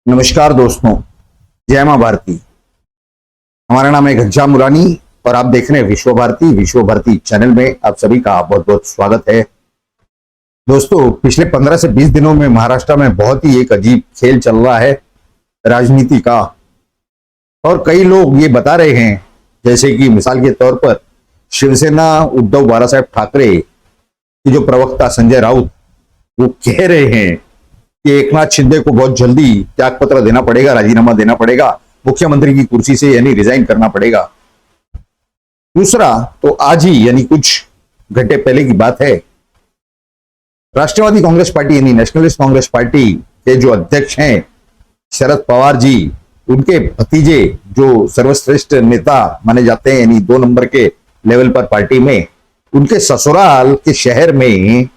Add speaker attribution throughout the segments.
Speaker 1: नमस्कार दोस्तों, जय मां भारती। हमारा नाम है घनश्याम मुरानी और आप देख रहे हैं विश्व भारती चैनल में आप सभी का बहुत बहुत स्वागत है। दोस्तों, पिछले 15 से 20 दिनों में महाराष्ट्र में बहुत ही एक अजीब खेल चल रहा है राजनीति का। और कई लोग ये बता रहे हैं, जैसे कि मिसाल के तौर पर शिवसेना उद्धव बालासाहेब ठाकरे के जो प्रवक्ता संजय राउत वो कह रहे हैं कि एकनाथ शिंदे को बहुत जल्दी त्यागपत्र देना पड़ेगा, राजीनामा देना पड़ेगा, मुख्यमंत्री की कुर्सी से यानी रिजाइन करना पड़ेगा। दूसरा तो आज ही यानी कुछ घंटे पहले की बात है, राष्ट्रवादी कांग्रेस पार्टी यानी नेशनलिस्ट कांग्रेस पार्टी के जो अध्यक्ष हैं शरद पवार जी, उनके भतीजे जो सर्वश्रेष्ठ नेता माने जाते हैं यानी 2 नंबर के लेवल पर पार्टी में, उनके ससुराल के शहर में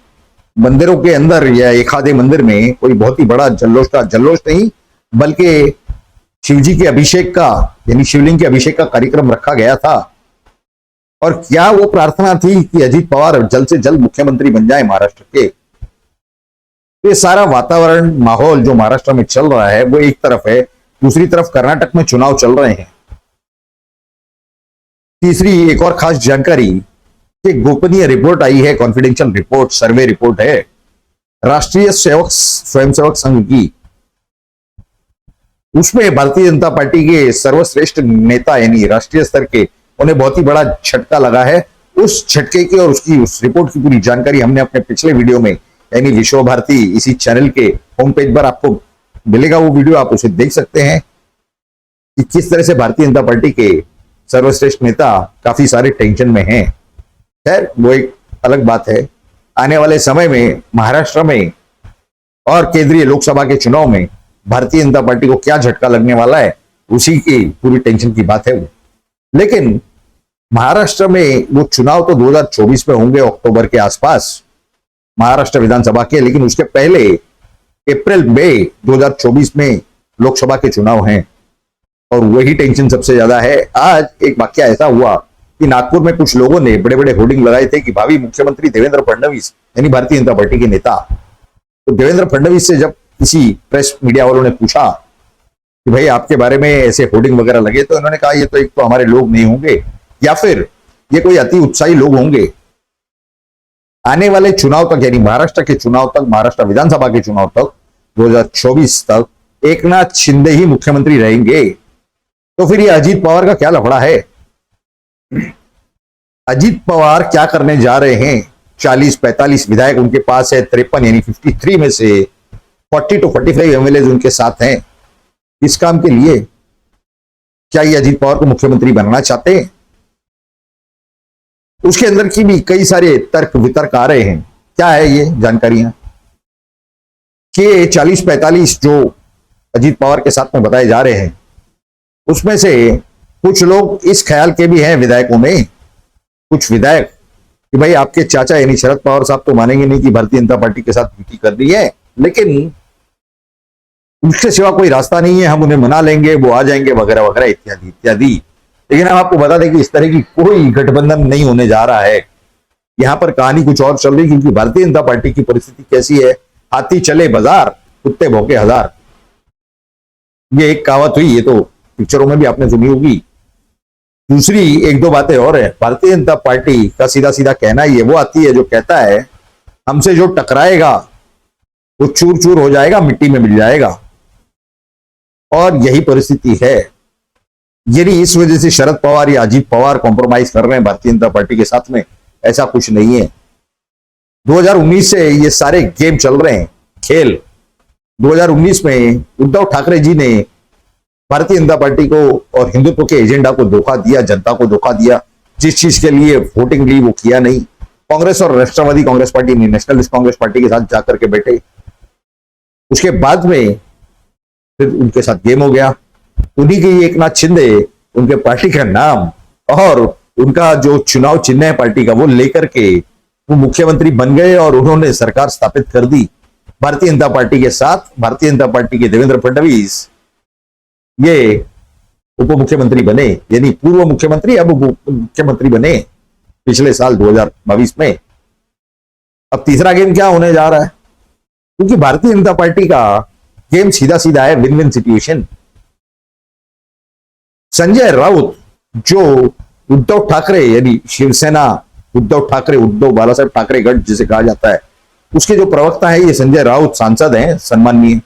Speaker 1: मंदिरों के अंदर या एक आधे मंदिर में कोई बहुत ही बड़ा जल्लोष नहीं बल्कि शिवजी के अभिषेक का यानी शिवलिंग के अभिषेक का कार्यक्रम रखा गया था। और क्या वो प्रार्थना थी कि अजीत पवार जल्द से जल्द मुख्यमंत्री बन जाए महाराष्ट्र के। ये सारा वातावरण माहौल जो महाराष्ट्र में चल रहा है वो एक तरफ है, दूसरी तरफ कर्नाटक में चुनाव चल रहे हैं। तीसरी एक और खास जानकारी, गोपनीय रिपोर्ट आई है, कॉन्फिडेंशियल रिपोर्ट, सर्वे रिपोर्ट है राष्ट्रीय स्वयंसेवक संघ की। उसमें भारतीय जनता पार्टी के सर्वश्रेष्ठ नेता यानी राष्ट्रीय स्तर के उन्हें बहुत ही बड़ा झटका लगा है। उस झटके की और उस रिपोर्ट की पूरी जानकारी हमने अपने पिछले वीडियो में यानी विश्व भारती इसी चैनल के होम पेज पर आपको मिलेगा, वो वीडियो आप उसे देख सकते हैं कि किस तरह से भारतीय जनता पार्टी के सर्वश्रेष्ठ नेता काफी सारे टेंशन में हैं। खैर, वो एक अलग बात है। आने वाले समय में महाराष्ट्र में और केंद्रीय लोकसभा के चुनाव में भारतीय जनता पार्टी को क्या झटका लगने वाला है, उसी की पूरी टेंशन की बात है वो। लेकिन महाराष्ट्र में वो चुनाव तो 2024 में होंगे, अक्टूबर के आसपास महाराष्ट्र विधानसभा के, लेकिन उसके पहले अप्रैल मई 2024 में लोकसभा के चुनाव हैं और वही टेंशन सबसे ज्यादा है। आज एक वाकया ऐसा हुआ कि नागपुर में कुछ लोगों ने बड़े बड़े होर्डिंग लगाए थे कि भावी मुख्यमंत्री देवेंद्र फडणवीस यानी भारतीय जनता पार्टी के नेता। तो देवेंद्र फडणवीस से जब किसी प्रेस मीडिया वालों ने पूछा कि भाई आपके बारे में ऐसे होर्डिंग वगैरह लगे, तो इन्होंने कहा ये तो एक तो हमारे लोग नहीं होंगे या फिर ये कोई अति उत्साही लोग होंगे। आने वाले चुनाव तक यानी महाराष्ट्र के चुनाव तक, महाराष्ट्र विधानसभा के चुनाव तक 2024 तक एकनाथ शिंदे ही मुख्यमंत्री रहेंगे। तो फिर ये अजीत पवार का क्या लफड़ा है? अजीत पवार क्या करने जा रहे हैं? 40-45 विधायक उनके पास है, 53 यानी 53 में से 40 to 45 एमएलए उनके साथ हैं। इस काम के लिए क्या ये अजीत पवार को मुख्यमंत्री बनाना चाहते हैं? उसके अंदर की भी कई सारे तर्क वितर्क आ रहे हैं। क्या है ये जानकारियां कि 40-45 जो अजीत पवार के साथ में बताए जा रहे हैं, उसमें से कुछ लोग इस ख्याल के भी हैं विधायकों में, कुछ विधायक कि भाई आपके चाचा यानी शरद पवार साहब तो मानेंगे नहीं कि भारतीय जनता पार्टी के साथ युति कर रही है, लेकिन उसके सिवा कोई रास्ता नहीं है, हम उन्हें मना लेंगे, वो आ जाएंगे वगैरह वगैरह इत्यादि इत्यादि। लेकिन हम आपको बता दें कि इस तरह की कोई गठबंधन नहीं होने जा रहा है। यहां पर कहानी कुछ और चल रही, क्योंकि भारतीय जनता पार्टी की परिस्थिति कैसी है, हाथी चले बाजार कुत्ते भौंके हजार, ये एक कहावत हुई, ये तो पिक्चरों में भी आपने सुनी होगी। दूसरी एक दो बातें और है। भारतीय जनता पार्टी का सीधा सीधा कहना ही है, वो आती है जो कहता है हमसे जो टकराएगा वो चूर चूर हो जाएगा, मिट्टी में मिल जाएगा। और यही परिस्थिति है। यदि इस वजह से शरद पवार या अजीत पवार कॉम्प्रोमाइज कर रहे हैं भारतीय जनता पार्टी के साथ में, ऐसा कुछ नहीं है। 2019 से ये सारे गेम चल रहे हैं, खेल। 2019 में उद्धव ठाकरे जी ने भारतीय जनता पार्टी को और हिंदुत्व के एजेंडा को धोखा दिया, जनता को धोखा दिया। जिस चीज के लिए वोटिंग ली वो किया नहीं। कांग्रेस और राष्ट्रवादी कांग्रेस पार्टी नेशनलिस्ट कांग्रेस पार्टी के साथ जाकर के बैठे। उसके बाद में फिर उनके साथ गेम हो गया। उन्हीं के एकनाथ शिंदे उनके पार्टी का नाम और उनका जो चुनाव चिन्ह है पार्टी का, वो लेकर के वो मुख्यमंत्री बन गए और उन्होंने सरकार स्थापित कर दी भारतीय जनता पार्टी के साथ। भारतीय जनता पार्टी के देवेंद्र फडणवीस ये उप मुख्यमंत्री बने, यानी पूर्व मुख्यमंत्री अब उप मुख्यमंत्री बने पिछले साल 2022 में। अब तीसरा गेम क्या होने जा रहा है? क्योंकि भारतीय जनता पार्टी का गेम सीधा सीधा है, win win situation. Sanjay Raut जो उद्धव ठाकरे यानी शिवसेना उद्धव ठाकरे, उद्धव बाला साहेब ठाकरे गढ़ जिसे कहा जाता है, उसके जो प्रवक्ता है ये संजय राउत सांसद हैं सम्माननीय,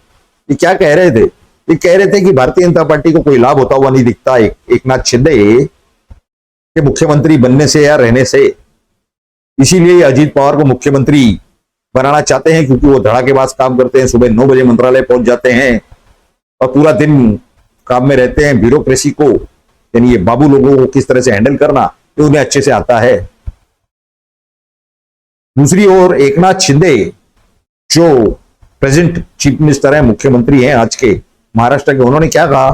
Speaker 1: ये क्या कह रहे थे? ये कह रहे थे कि भारतीय जनता पार्टी को कोई लाभ होता हुआ नहीं दिखता एकनाथ शिंदे के मुख्यमंत्री बनने से या रहने से, इसीलिए अजीत पवार को मुख्यमंत्री बनाना चाहते हैं, क्योंकि वो धड़ाकेबाज काम करते हैं, सुबह 9 बजे मंत्रालय पहुंच जाते हैं और पूरा दिन काम में रहते हैं। ब्यूरोक्रेसी को यानी ये बाबू लोगों को किस तरह से हैंडल करना ये उन्हें अच्छे से आता है। दूसरी ओर एकनाथ शिंदे जो प्रेजेंट चीफ मिनिस्टर है, मुख्यमंत्री हैं आज के महाराष्ट्र के, उन्होंने क्या कहा?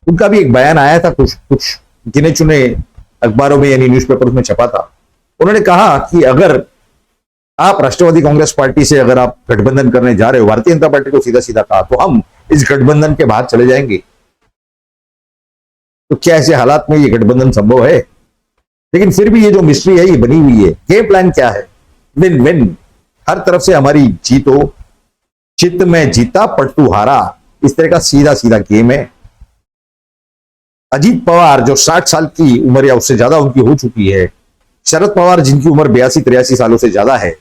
Speaker 1: उनका भी एक बयान आया था, कुछ गिने चुने अखबारों में यानी न्यूज़पेपर्स में छपा था। उन्होंने कहा कि अगर आप राष्ट्रवादी कांग्रेस पार्टी से अगर आप गठबंधन करने जा रहे हो, भारतीय जनता पार्टी को सीधा सीधा कहा, तो हम इस गठबंधन के बाहर चले जाएंगे। तो क्या ऐसे हालात में ये गठबंधन संभव है? लेकिन फिर भी ये जो मिस्ट्री है ये बनी हुई है। गेम प्लान क्या है? विन विन, हर तरफ से हमारी जीत हो, चित्त में जीता पट्टू हारा, इस तरह का सीधा सीधा गेम है। अजीत पवार जो 60 साल की उम्र या उससे ज्यादा उनकी हो चुकी है, शरद पवार जिनकी उम्र 82-83 सालों से ज्यादा है,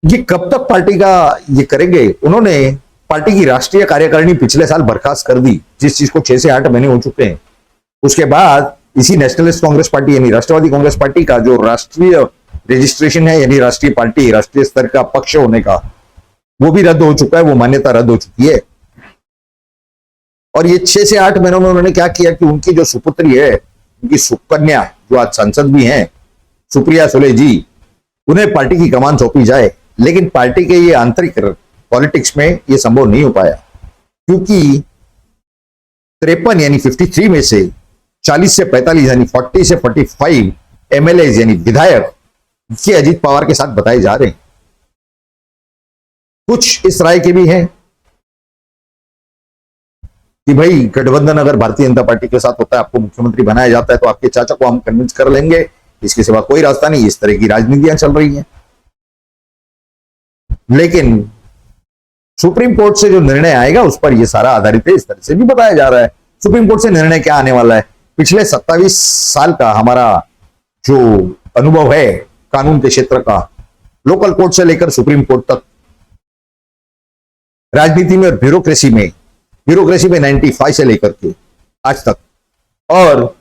Speaker 1: ये कब तक पार्टी का ये करेंगे? उन्होंने पार्टी की राष्ट्रीय कार्यकारिणी पिछले साल बर्खास्त कर दी, जिस चीज को 6 से 8 महीने हो चुके हैं। उसके बाद इसी नेशनलिस्ट कांग्रेस पार्टी यानी राष्ट्रवादी कांग्रेस पार्टी का जो राष्ट्रीय रजिस्ट्रेशन है यानी राष्ट्रीय पार्टी, राष्ट्रीय स्तर का पक्ष होने का, वो भी रद्द हो चुका है, वो मान्यता रद्द हो चुकी है। और ये 6 से 8 महीनों में उन्होंने क्या किया कि उनकी जो सुपुत्री है, उनकी सुकन्या जो आज सांसद भी हैं, सुप्रिया सुले जी, उन्हें पार्टी की कमान सौंपी जाए। लेकिन पार्टी के ये आंतरिक पॉलिटिक्स में ये संभव नहीं हो पाया, क्योंकि 53 यानी 53 में से 40 से 45 यानी 40 से 45 एमएलए यानी विधायक ये अजीत पवार के साथ बताए जा रहे हैं। कुछ इस राय के भी हैं कि भाई गठबंधन अगर भारतीय जनता पार्टी के साथ होता है, आपको मुख्यमंत्री बनाया जाता है, तो आपके चाचा को हम कन्विंस कर लेंगे, इसके सिवा कोई रास्ता नहीं। इस तरह की राजनीतियां चल रही हैं। लेकिन सुप्रीम कोर्ट से जो निर्णय आएगा उस पर यह सारा आधारित है, इस तरह से भी बताया जा रहा है। सुप्रीम कोर्ट से निर्णय क्या आने वाला है? पिछले 27 साल का हमारा जो अनुभव है कानून के क्षेत्र का, लोकल कोर्ट से लेकर सुप्रीम कोर्ट तक, राजनीति में और ब्यूरोक्रेसी में 95 से लेकर के आज तक, और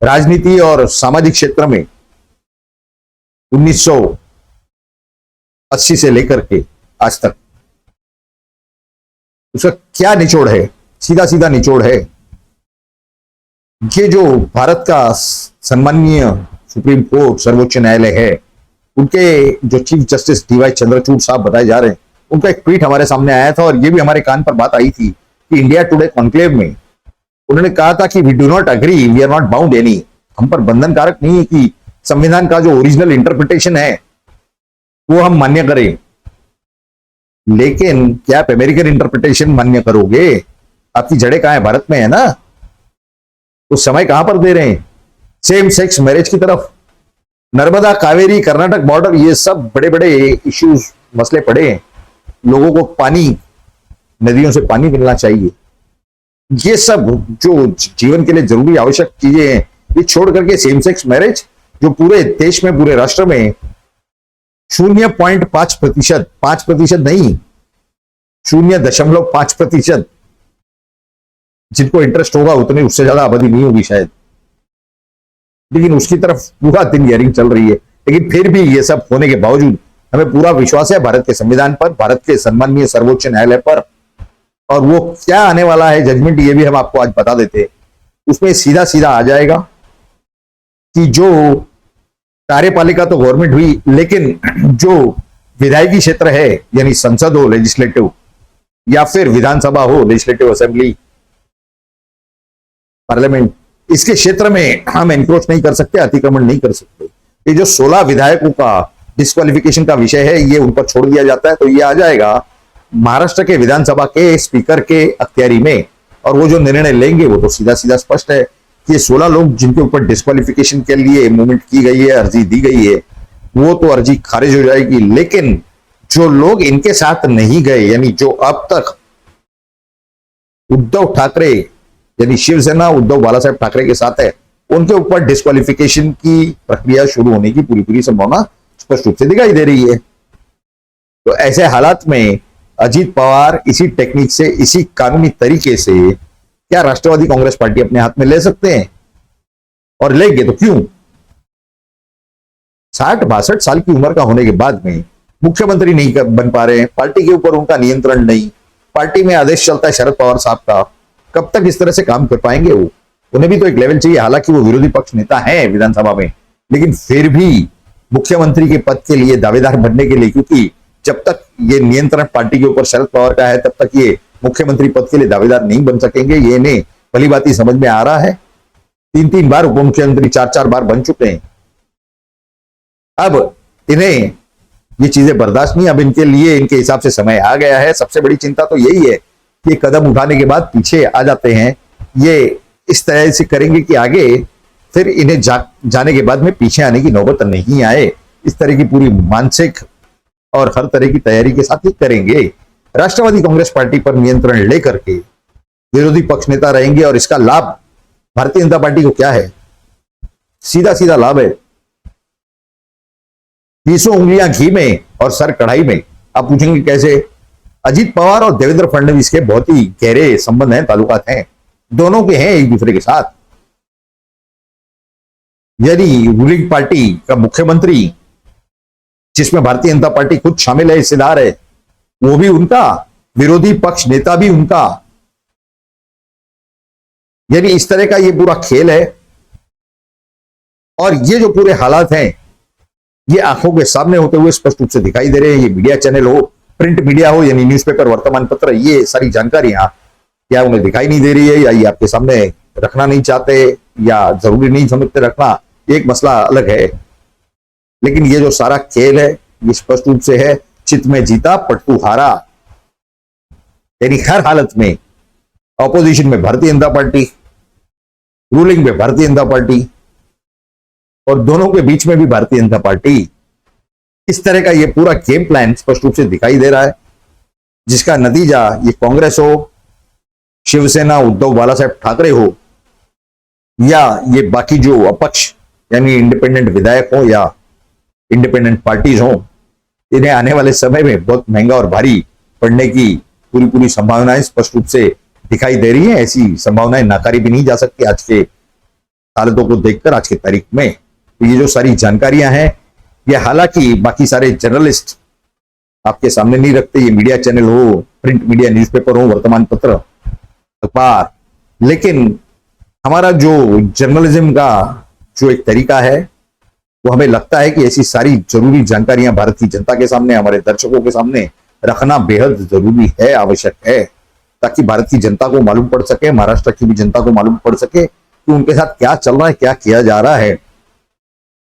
Speaker 1: राजनीति और सामाजिक क्षेत्र में 1980 से लेकर के आज तक, उसका क्या निचोड़ है? सीधा सीधा निचोड़ है, ये जो भारत का सम्माननीय सुप्रीम कोर्ट सर्वोच्च न्यायालय है, उनके जो चीफ जस्टिस डीवाई चंद्रचूड़ साहब बताए जा रहे हैं, उनका एक ट्वीट हमारे सामने आया था और ये भी हमारे कान पर बात आई थी कि इंडिया टुडे कॉन्क्लेव में उन्होंने कहा था कि we do not agree, we are not bound any, हम पर बंधन कारक नहीं है कि संविधान का जो ओरिजिनल इंटरप्रिटेशन है वो हम मान्य करें। लेकिन क्या आप अमेरिकन इंटरप्रिटेशन मान्य करोगे? आपकी जड़ें कहां है? भारत में है ना, तो समय कहां पर दे रहे हैं सेम सेक्स मैरिज की तरफ? नर्मदा कावेरी कर्नाटक बॉर्डर, ये सब बड़े बड़े इश्यूज मसले पड़े हैं। लोगों को पानी, नदियों से पानी मिलना चाहिए, ये सब जो जीवन के लिए जरूरी आवश्यक चीजें हैं, ये छोड़ करके सेम सेक्स मैरिज जो पूरे देश में, पूरे राष्ट्र में 0.5%, 5% नहीं, 0.5%, जिनको इंटरेस्ट होगा उतनी, उससे ज्यादा आबादी नहीं होगी शायद, लेकिन उसकी तरफ पूरा दिन हियरिंग चल रही है। लेकिन फिर भी ये सब होने के बावजूद हमें पूरा विश्वास है भारत के संविधान पर, भारत के सम्माननीय सर्वोच्च न्यायालय पर, और वो क्या आने वाला है जजमेंट ये भी हम आपको आज बता देते। उसमें सीधा सीधा आ जाएगा कि जो कार्यपालिका तो गवर्नमेंट हुई, लेकिन जो विधायकी क्षेत्र है यानी संसद हो लेजिस्लेटिव, या फिर विधानसभा हो लेजिस्लेटिव असेंबली पार्लियामेंट, इसके क्षेत्र में हम एनक्रोच नहीं कर सकते, अतिक्रमण नहीं कर सकते। ये जो 16 विधायकों का डिस्क्वालिफिकेशन का विषय है ये उन पर छोड़ दिया जाता है, तो ये आ जाएगा महाराष्ट्र के विधानसभा के स्पीकर के अख्तियारी में, और वो जो निर्णय लेंगे वो तो सीधा सीधा स्पष्ट है कि 16 लोग जिनके ऊपर डिस्क्वालिफिकेशन के लिए मूवमेंट की गई है, अर्जी दी गई है, वो तो अर्जी खारिज हो जाएगी। लेकिन जो लोग इनके साथ नहीं गए, यानी जो अब तक उद्धव ठाकरे यानी शिवसेना उद्धव बाला साहेब ठाकरे के साथ है, उनके ऊपर डिस्क्वालिफिकेशन की प्रक्रिया शुरू होने की पूरी पूरी संभावना स्पष्ट रूप से दिखाई दे रही है। तो ऐसे हालात में अजीत पवार इसी टेक्निक से, इसी कानूनी तरीके से क्या राष्ट्रवादी कांग्रेस पार्टी अपने हाथ में ले सकते हैं? और लेंगे तो क्यों? 60-62 साल की उम्र का होने के बाद में मुख्यमंत्री नहीं बन पा रहे हैं, पार्टी के ऊपर उनका नियंत्रण नहीं, पार्टी में आदेश चलता है शरद पवार साहब का, कब तक इस तरह से काम कर पाएंगे वो? उन्हें भी तो एक लेवल चाहिए। हालांकि वो विरोधी पक्ष नेता है विधानसभा में, लेकिन फिर भी मुख्यमंत्री के पद के लिए दावेदार बनने के लिए, क्योंकि जब तक ये नियंत्रण पार्टी के ऊपर शरद पवार का है तब तक ये मुख्यमंत्री पद के लिए दावेदार नहीं बन सकेंगे। ये इन्हें भली बात समझ में आ रहा है। 3-3 बार उप मुख्यमंत्री, 4-4 बार बन चुके हैं। अब इन्हें ये चीजें बर्दाश्त नहीं, अब इनके लिए इनके हिसाब से समय आ गया है। सबसे बड़ी चिंता तो यही है कि कदम उठाने के बाद पीछे आ जाते हैं। ये इस तरह से करेंगे कि आगे फिर इन्हें जाने के बाद में पीछे आने की नौबत नहीं आए। इस तरह की पूरी मानसिक और हर तरह की तैयारी के साथ ही करेंगे। राष्ट्रवादी कांग्रेस पार्टी पर नियंत्रण लेकर के विरोधी पक्ष नेता रहेंगे, और इसका लाभ भारतीय जनता पार्टी को क्या है? सीधा सीधा लाभ है, 20 उंगलियां घी में और सर कढ़ाई में। आप पूछेंगे कैसे? अजीत पवार और देवेंद्र फडणवीस के बहुत ही गहरे संबंध हैं, ताल्लुकात हैं, दोनों के हैं एक दूसरे के साथ। यदि रूलिंग पार्टी का मुख्यमंत्री, जिसमें भारतीय जनता पार्टी खुद शामिल है, हिस्सेदार है, वो भी उनका, विरोधी पक्ष नेता भी उनका, यानी इस तरह का ये पूरा खेल है। और ये जो पूरे हालात हैं ये आंखों के सामने होते हुए स्पष्ट रूप से दिखाई दे रहे हैं। ये मीडिया चैनल हो, प्रिंट मीडिया हो, यानी न्यूज़पेपर, वर्तमान पत्र, ये सारी जानकारियां क्या उन्हें दिखाई नहीं दे रही है, या ये आपके सामने रखना नहीं चाहते, या जरूरी नहीं समझते रखना, एक मसला अलग है। लेकिन ये जो सारा खेल है ये स्पष्ट रूप से है, चित में जीता पट्टू हारा। यानी हर हालत में ऑपोजिशन में भारतीय जनता पार्टी, रूलिंग में भारतीय जनता पार्टी, और दोनों के बीच में भी भारतीय जनता पार्टी। इस तरह का ये पूरा गेम प्लान स्पष्ट रूप से दिखाई दे रहा है, जिसका नतीजा ये कांग्रेस हो, शिवसेना उद्धव बाला साहेब ठाकरे हो, या ये बाकी जो अपक्ष यानी इंडिपेंडेंट विधायक हो या इंडिपेंडेंट पार्टीज हो, इन्हें आने वाले समय में बहुत महंगा और भारी पड़ने की पूरी पूरी संभावनाएं स्पष्ट रूप से दिखाई दे रही है। ऐसी संभावनाएं नकारी भी नहीं जा सकती आज के हालातों को देखकर, आज की तारीख में। तो ये जो सारी जानकारियां हैं ये हालांकि बाकी सारे जर्नलिस्ट आपके सामने नहीं रखते, ये मीडिया चैनल हो, प्रिंट मीडिया, न्यूज़पेपर हो, वर्तमान पत्र, अखबार, लेकिन हमारा जो जर्नलिज्म का जो एक तरीका है वो हमें लगता है कि ऐसी सारी जरूरी जानकारियां भारत की जनता के सामने, हमारे दर्शकों के सामने रखना बेहद जरूरी है, आवश्यक है, ताकि भारत की जनता को मालूम पड़ सके, महाराष्ट्र की भी जनता को मालूम पड़ सके कि उनके साथ क्या चल रहा है, क्या किया जा रहा है।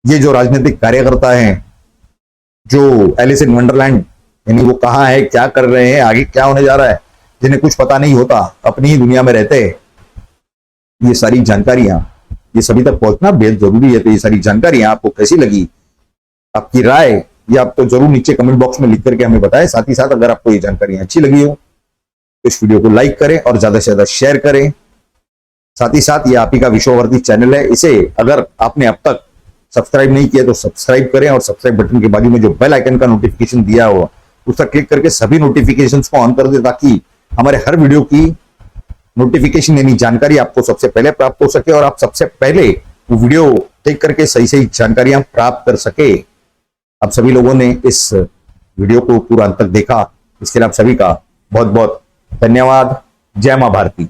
Speaker 1: ये जो राजनीतिक कार्यकर्ता हैं, जो एलिस इन वंडरलैंड, यानी वो कहाँ है, क्या कर रहे हैं, आगे क्या होने जा रहा है, जिन्हें कुछ पता नहीं होता, अपनी ही दुनिया में रहते हैं, ये सारी जानकारियां ये सभी तक पहुंचना बेहद जरूरी है। तो ये सारी जानकारियां आपको कैसी लगी, आपकी राय ये आप तो जरूर नीचे कमेंट बॉक्स में लिख करके हमें बताएं। साथ ही साथ अगर आपको ये जानकारियां अच्छी लगी हो तो इस वीडियो को लाइक करें और ज्यादा से ज्यादा शेयर करें। साथ ही साथ ये आप ही का विश्ववर्ती चैनल है, इसे अगर आपने अब तक सब्सक्राइब नहीं किया तो सब्सक्राइब करें, और सब्सक्राइब बटन के बाजू में जो बेल आइकन का नोटिफिकेशन दिया हो उस पर क्लिक करके सभी नोटिफिकेशंस को ऑन कर दे, ताकि हमारे हर वीडियो की नोटिफिकेशन यानी जानकारी आपको सबसे पहले प्राप्त हो सके और आप सबसे पहले वो वीडियो देख करके सही सही जानकारियां प्राप्त कर सके। आप सभी लोगों ने इस वीडियो को पूरा अंत तक देखा, इसके लिए आप सभी का बहुत बहुत धन्यवाद। जय मां भारती।